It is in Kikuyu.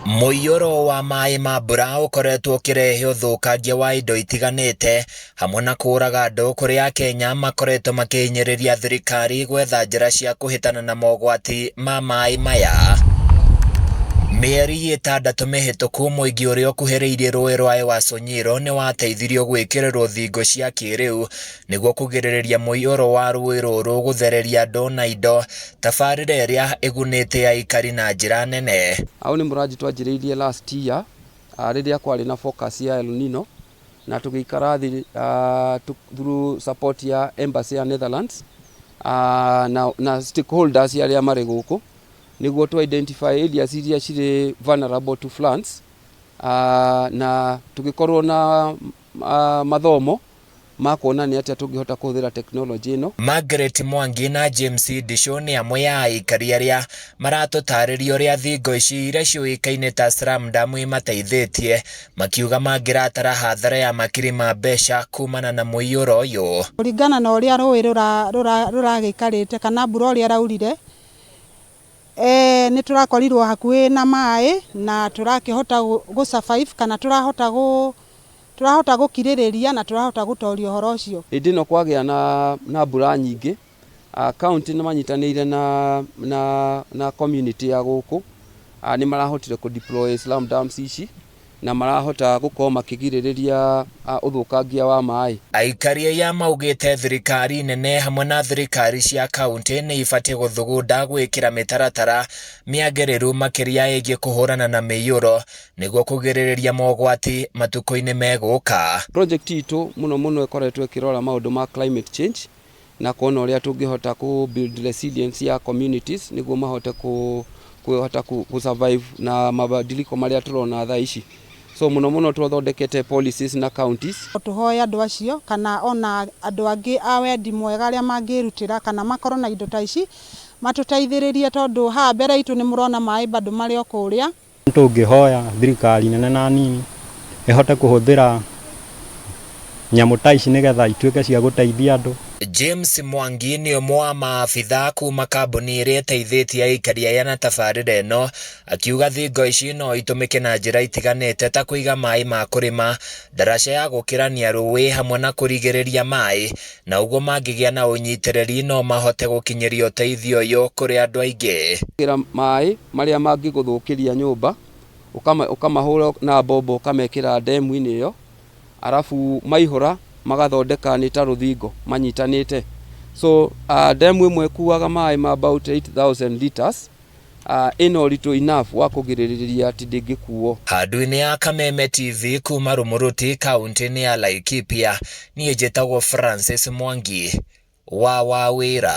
Mũiyũro wa maĩ ma mbura ũkoretwo ũkĩrehe ũthũkangia wa indo itiganĩte hamwe na kũũraga andũ kũrĩa Akenya makoretwo makĩhinyĩrĩria thirikari gwetha njĩra cia kũhĩtana na mogwati ma maĩ maya. Mĩeri 6 mĩhĩtũku mũingĩ ũrĩa ũkuhĩrĩirie rũĩ rwa Ewaso Nyiro nĩ wateithirio gwĩkĩrĩrwo thingo cia kĩrĩu nĩguo kũgirĩrĩria mũiyũro wa rũĩ rũrũ gũthereria andũ na indo, tabarĩra ĩrĩa ĩgunĩte aikari na njĩra nene. Au nĩ mũranji twanjĩrĩirie last year rĩrĩa kwarĩ na focus ya El Nino na tũgĩikara through support ya Embassy ya Netherlands na stakeholders arĩa marĩ gũkũ nĩguo to identify areas iria cirĩ vulnerable to floods na tũgĩkorwo na mathomo ma kuonania atĩa tũngĩhota kũhũthĩra tekinoronjĩ ĩno. Margaret Mwangi na James Ndisho nĩ amwe ya aikari arĩa maratũtarĩria ũrĩa thingo ici iria ciũĩkaine ta Slam Dam imateithĩtie, makiuga mangĩratara hathara ya makiri ma mbeca kumana na mũiyũro ũyũ. Kũringana na ũrĩa rũĩ rũragĩikarĩte kana mbura ũrĩa raurire, nĩ tũrakorirwo hakuhĩ na maĩ na tũrakĩhota gũ-survive kana tũrahota gũkirĩrĩria na tũrahota gũtoria ũhoro ũcio. Hĩndĩ ĩno kwagĩa na mbura nyingĩ, county nĩ manyitanĩire na community ya gũkũ, nĩ marahotire kũ-deploy Slam Dams ici na marahota gũkorwo makĩgirĩrĩria ũthũkangia wa maĩ. Aikari aya maugĩte thirikari nene hamwe na thirikari cia kaunti nĩ ibatiĩ gũthugunda gwĩkĩra mĩtaratara mĩagĩrĩru makĩria ĩgiĩ kũhũrana na mĩiyũro nĩguo kũgirĩrĩria mogwati matukũ-inĩ megũka. Project itũ mũno ĩkoretwo ĩkĩrora maũndũ ma climate change na kuona ũrĩa tũngĩhota kũ build resilience ya communities nĩguo mahote kũhota survive na mabadiliko marĩa tũrona thaa ici. So mũno twathondekete policies na counties. Tũhoya andũ acio kana ona andũ angĩ a wendi mwega arĩa mangĩrutĩra kana makorwo na indo ta ici matũteithĩrĩrie, tondũ haha mbere itũ nĩ mũrona maĩ bado marĩ o kũrĩa. Tũngĩhoya thirikari nene na nini ĩhote kũhũthĩra nyamũ ta ici nĩgetha ituĩke cia gũteithia andũ. James Mwangi nĩ ũmwe wa maabitha kuma kambuni ĩrĩa ĩteithĩtie aikari aya na tabarĩra ĩno, akiuga thingo ici no itũmĩke na njĩra itiganĩte ta kũiga maĩ ma kũrĩma, ndaraca ya gũkĩrania rũĩ hamwe na kũrigĩrĩria maĩ, na ũguo mangĩgĩa na ũnyitĩrĩri no mahote gũkinyĩria ũteithio ũyũ kũrĩ andũ aingĩ. Maĩ marĩa mangĩgũthũkĩria nyũmba ũkamahũra na mbombo ũkamekĩra ndemu-inĩ ĩyo, arabu maihũra magathondeka nĩ ta rũthingo manyitanĩte. So ndemu ĩmwe ĩkuaga maĩ ma about 8,000 liters, ĩno ũritũ enough wa kũgirĩrĩria atĩ ndĩngĩkuo. Handũ-inĩ ya Kameme TV kuma Rũmũrũti kaunti-inĩ ya Laikipia, niĩ njĩtagwo Francis Mwangi wa Wawĩra.